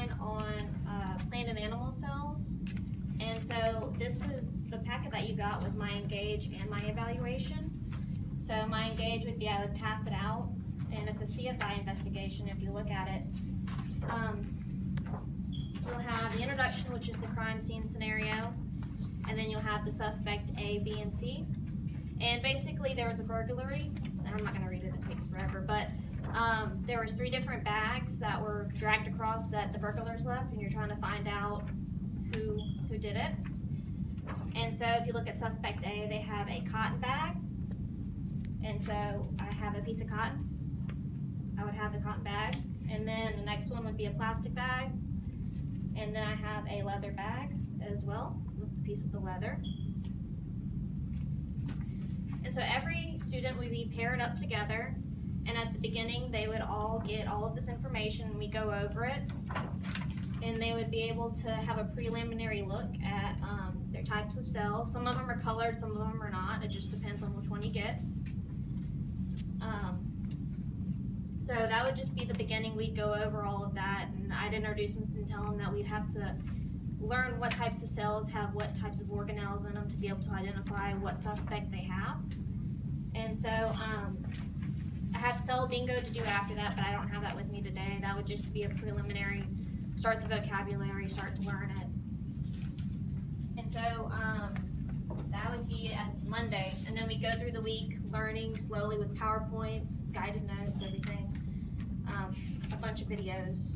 mine on plant and animal cells. And so this is, the packet that you got was my Engage and my evaluation. So my Engage would be, I would pass it out, and it's a CSI investigation if you look at it. You'll have the introduction, which is the crime scene scenario, and then you'll have the suspect A, B, and C. And basically there was a burglary, and I'm not gonna read it, it takes forever, but there was 3 different bags that were dragged across that the burglars left, and you're trying to find out who did it. And so if you look at suspect A, they have a cotton bag, and so I have a piece of cotton. I would have the cotton bag, and then the next one would be a plastic bag, and then I have a leather bag as well with a piece of the leather. And so every student would be paired up together, and at the beginning they would all get all of this information, and we go over it, and they would be able to have a preliminary look at their types of cells. Some of them are colored, some of them are not. It just depends on which one you get. So that would just be the beginning. We'd go over all of that, and I'd introduce them and tell them that we'd have to learn what types of cells have what types of organelles in them to be able to identify what suspect they have. And so I have cell bingo to do after that, but I don't have that with me today. That would just be a preliminary, start the vocabulary, start to learn it. And so that would be at Monday, and then we go through the week learning slowly with PowerPoints, guided notes, everything, a bunch of videos.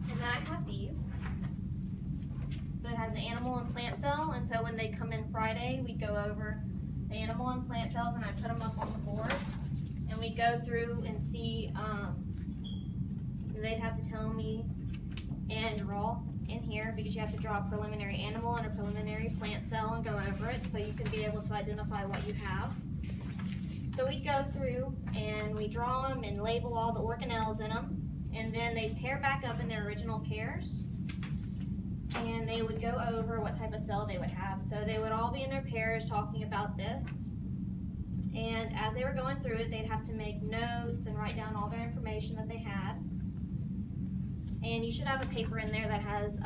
And then I have these. So it has the animal and plant cell, and so when they come in Friday, we go over the animal and plant cells, and I put them up on the board, and we go through and see, they'd have to tell me and draw in here, because you have to draw a preliminary animal and a preliminary plant cell and go over it so you can be able to identify what you have. So we go through and we draw them and label all the organelles in them, and then they pair back up in their original pairs, and they would go over what type of cell they would have. So they would all be in their pairs talking about this, and as they were going through it, they'd have to make notes and write down all their information that they had. And you should have a paper in there that has,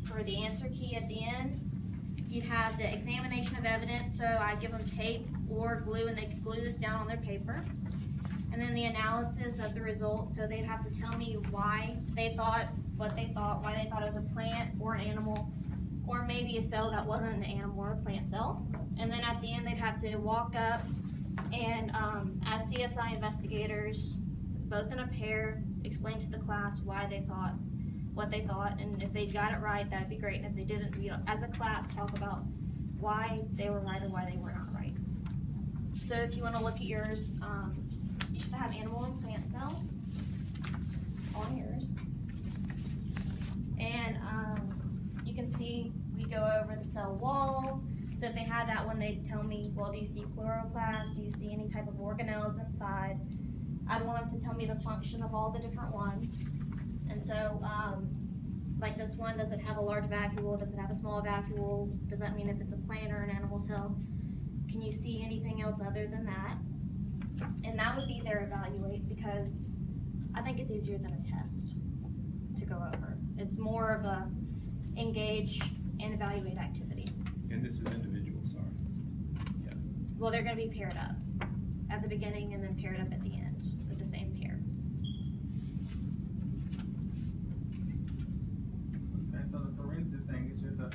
for the answer key at the end, you'd have the examination of evidence. So I give them tape or glue, and they could glue this down on their paper. And then the analysis of the results, so they'd have to tell me why they thought what they thought, why they thought it was a plant or an animal, or maybe a cell that wasn't an animal or a plant cell. And then at the end, they'd have to walk up and, as CSI investigators, both in a pair, explain to the class why they thought what they thought, and if they got it right, that'd be great. And if they didn't, you know, as a class, talk about why they were right or why they were not right. So if you want to look at yours, you should have animal and plant cells on yours. And you can see we go over the cell wall. So if they had that one, they'd tell me, well, do you see chloroplast? Do you see any type of organelles inside? I'd want them to tell me the function of all the different ones. And so, like this one, does it have a large vacuole? Does it have a small vacuole? Does that mean if it's a plant or an animal cell? Can you see anything else other than that? And that would be their evaluate, because I think it's easier than a test to go over. It's more of a engage and evaluate activity. And this is individual, sorry. Yeah. Well, they're going to be paired up at the beginning and then paired up at the end with the same pair. Okay, so the forensic thing is just a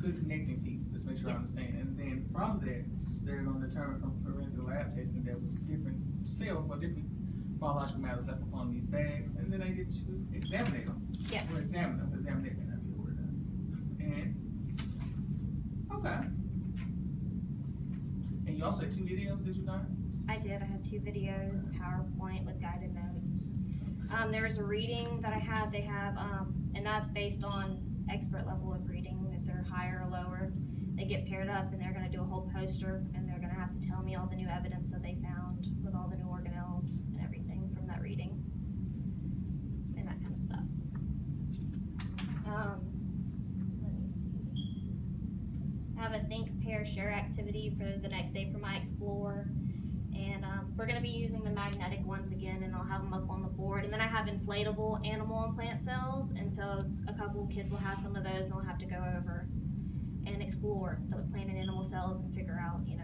good connecting piece, just make sure I understand. And then from there, they're going to determine from forensic lab testing there was different cells or different biological matter left upon these bags, and then they get to examine them. Yes. Or examine them. Examine may not be the word. And okay. And you also had 2 videos that you done? I did. I had 2 videos, PowerPoint with guided notes. There's a reading that I had. They have, and that's based on expert level of reading. If they're higher or lower, they get paired up, and they're going to do a whole poster, and they're going to have to tell me all the new evidence that they found with all the new organelles and everything from that reading and that kind of stuff. Let me see. I have a think, pair, share activity for the next day for my Explore, and We're gonna be using the magnetic ones again, and I'll have them up on the board. And then I have inflatable animal and plant cells, and so a couple kids will have some of those, and they'll have to go over and explore the plant and animal cells and figure out, you know,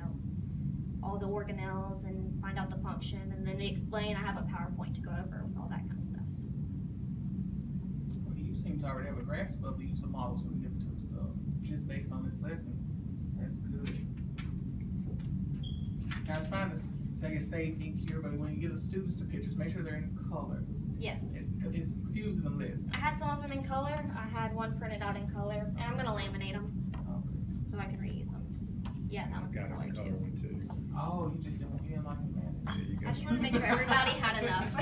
all the organelles and find out the function. And then they explain. I have a PowerPoint to go over with all that kind of stuff. Well, you seem to already have a grasp of the use of models when we give it to us, so just based on this lesson, that's good. Now, it's fine to say it's save ink here, but when you give the students the pictures, make sure they're in color. Yes. It confuses them less. I had some of them in color. I had one printed out in color, and I'm gonna laminate them so I can reuse them. Yeah, that one's in Got color a color too. one too. Oh, you just didn't like them, man. There you go. I just wanted to make sure everybody had enough.